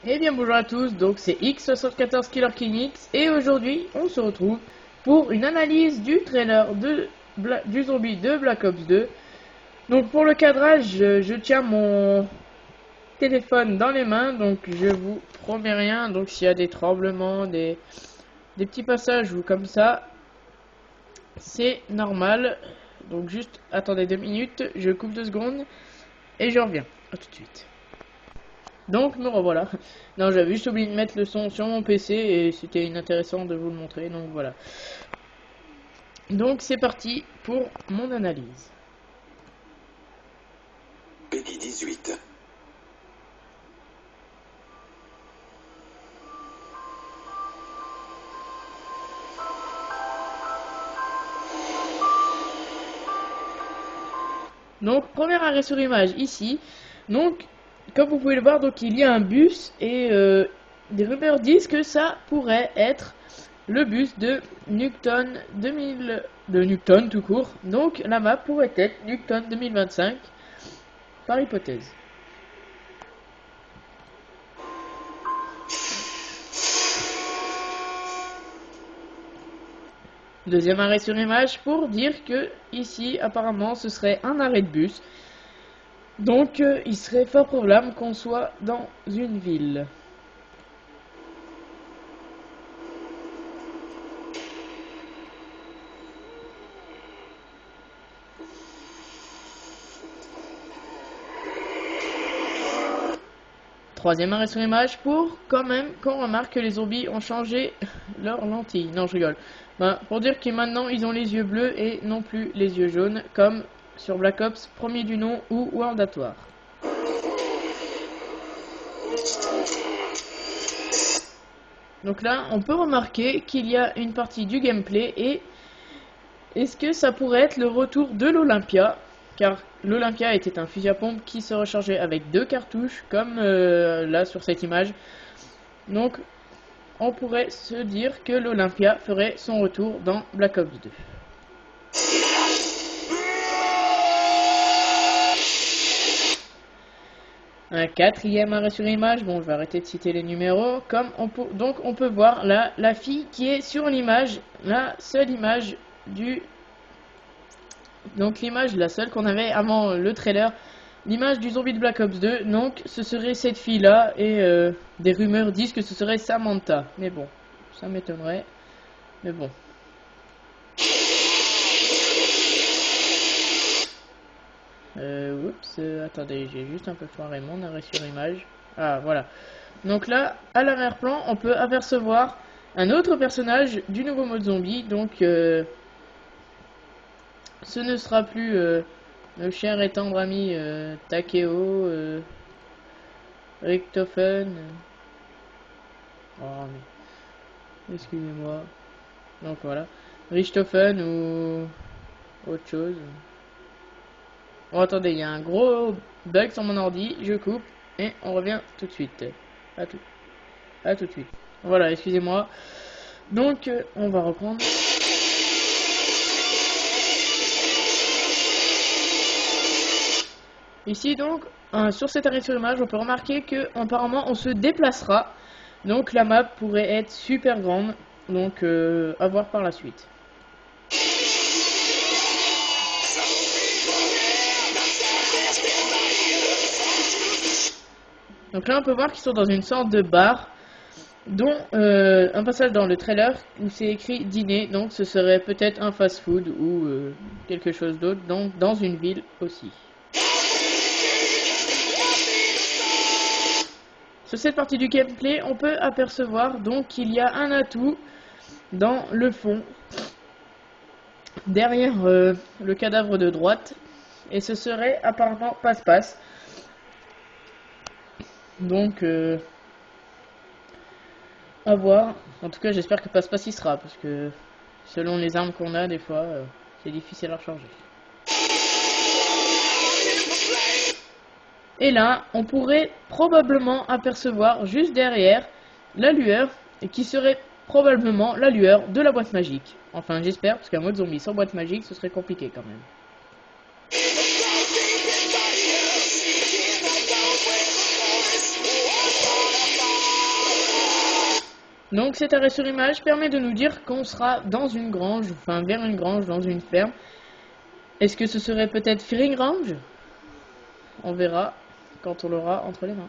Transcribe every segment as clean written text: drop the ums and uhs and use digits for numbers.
Eh bien bonjour à tous, donc c'est X74 Killer King X et aujourd'hui on se retrouve pour une analyse du trailer du zombie de Black Ops 2. Donc pour le cadrage, je tiens mon téléphone dans les mains, donc je vous promets rien. Donc s'il y a des tremblements, des petits passages ou comme ça, c'est normal. Donc juste attendez 2 minutes, je coupe 2 secondes et je reviens. A tout de suite. Donc me revoilà. Non, j'avais juste oublié de mettre le son sur mon PC et c'était inintéressant de vous le montrer, donc voilà. Donc c'est parti pour mon analyse. Peggy 18. Donc premier arrêt sur image ici. Donc comme vous pouvez le voir, donc il y a un bus et des rumeurs disent que ça pourrait être le bus de Nuketown 2000, de Nuketown tout court. Donc la map pourrait être Nuketown 2025 par hypothèse. Deuxième arrêt sur image pour dire que ici apparemment ce serait un arrêt de bus. Donc il serait fort probable qu'on soit dans une ville. Troisième arrêt sur image pour quand même qu'on remarque que les zombies ont changé leurs lentilles. Non, je rigole. Ben, pour dire que maintenant ils ont les yeux bleus et non plus les yeux jaunes comme sur Black Ops premier du nom ou World at War. Donc là, on peut remarquer qu'il y a une partie du gameplay et est-ce que ça pourrait être le retour de l'Olympia? Car l'Olympia était un fusil à pompe qui se rechargeait avec 2 cartouches, comme là sur cette image. Donc, on pourrait se dire que l'Olympia ferait son retour dans Black Ops 2. Un quatrième arrêt sur image, bon je vais arrêter de citer les numéros, donc on peut voir là la fille qui est sur l'image, la seule image du... Donc l'image, la seule qu'on avait avant le trailer, l'image du zombie de Black Ops 2, donc ce serait cette fille là et des rumeurs disent que ce serait Samantha, mais bon, ça m'étonnerait, mais bon. Oups, attendez, j'ai juste un peu foiré mon arrêt sur image. Ah, voilà. Donc là, à l'arrière-plan, on peut apercevoir un autre personnage du nouveau mode zombie. Donc, ce ne sera plus le cher et tendre ami Takeo, Richtofen. Oh, mais... excusez-moi. Donc voilà. Richtofen ou autre chose. Bon, attendez, il y a un gros bug sur mon ordi, je coupe et on revient tout de suite. À tout de suite. Voilà, excusez-moi. Donc, on va reprendre. Ici, donc, sur cet arrêt sur image, on peut remarquer que apparemment on se déplacera. Donc, la map pourrait être super grande. Donc, à voir par la suite. Donc là on peut voir qu'ils sont dans une sorte de bar, dont un passage dans le trailer où c'est écrit dîner, donc ce serait peut-être un fast-food ou quelque chose d'autre, donc dans une ville aussi. Sur cette partie du gameplay, on peut apercevoir donc qu'il y a un atout dans le fond, derrière le cadavre de droite, et ce serait apparemment passe-passe. Donc, à voir. En tout cas, j'espère que passe-passe y sera, parce que selon les armes qu'on a, des fois, c'est difficile à recharger. Et là, on pourrait probablement apercevoir juste derrière la lueur, et qui serait probablement la lueur de la boîte magique. Enfin, j'espère, parce qu'un mode zombie sans boîte magique, ce serait compliqué quand même. Donc cet arrêt sur image permet de nous dire qu'on sera dans une grange, enfin vers une grange, dans une ferme. Est-ce que ce serait peut-être Fearing Range? On verra quand on l'aura entre les mains.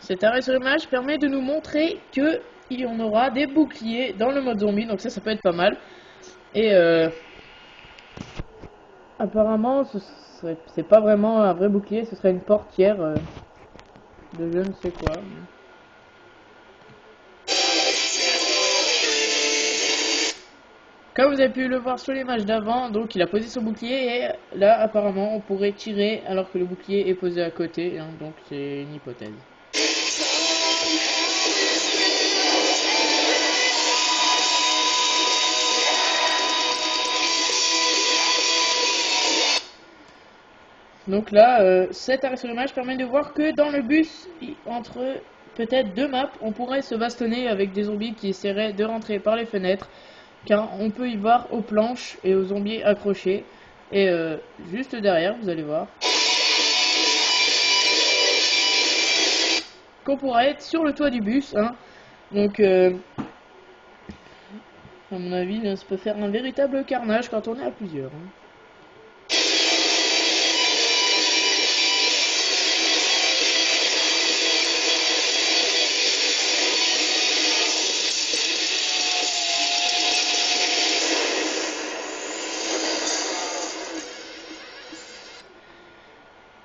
Cet arrêt sur image permet de nous montrer que il y en aura des boucliers dans le mode zombie, donc ça peut être pas mal. Et apparemment, c'est pas vraiment un vrai bouclier, ce serait une portière de je ne sais quoi. Comme vous avez pu le voir sur l'image d'avant, donc il a posé son bouclier et là apparemment on pourrait tirer alors que le bouclier est posé à côté, hein, donc c'est une hypothèse. Donc là, cet arrêt sur image permet de voir que dans le bus, entre peut-être deux maps, on pourrait se bastonner avec des zombies qui essaieraient de rentrer par les fenêtres, car on peut y voir aux planches et aux zombies accrochés. Et juste derrière, vous allez voir qu'on pourrait être sur le toit du bus, hein. Donc à mon avis, ça peut faire un véritable carnage quand on est à plusieurs, hein.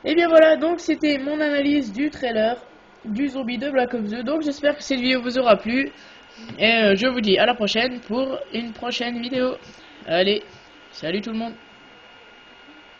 Et bien voilà, donc c'était mon analyse du trailer du zombie de Black Ops 2. Donc j'espère que cette vidéo vous aura plu. Et je vous dis à la prochaine pour une prochaine vidéo. Allez, salut tout le monde.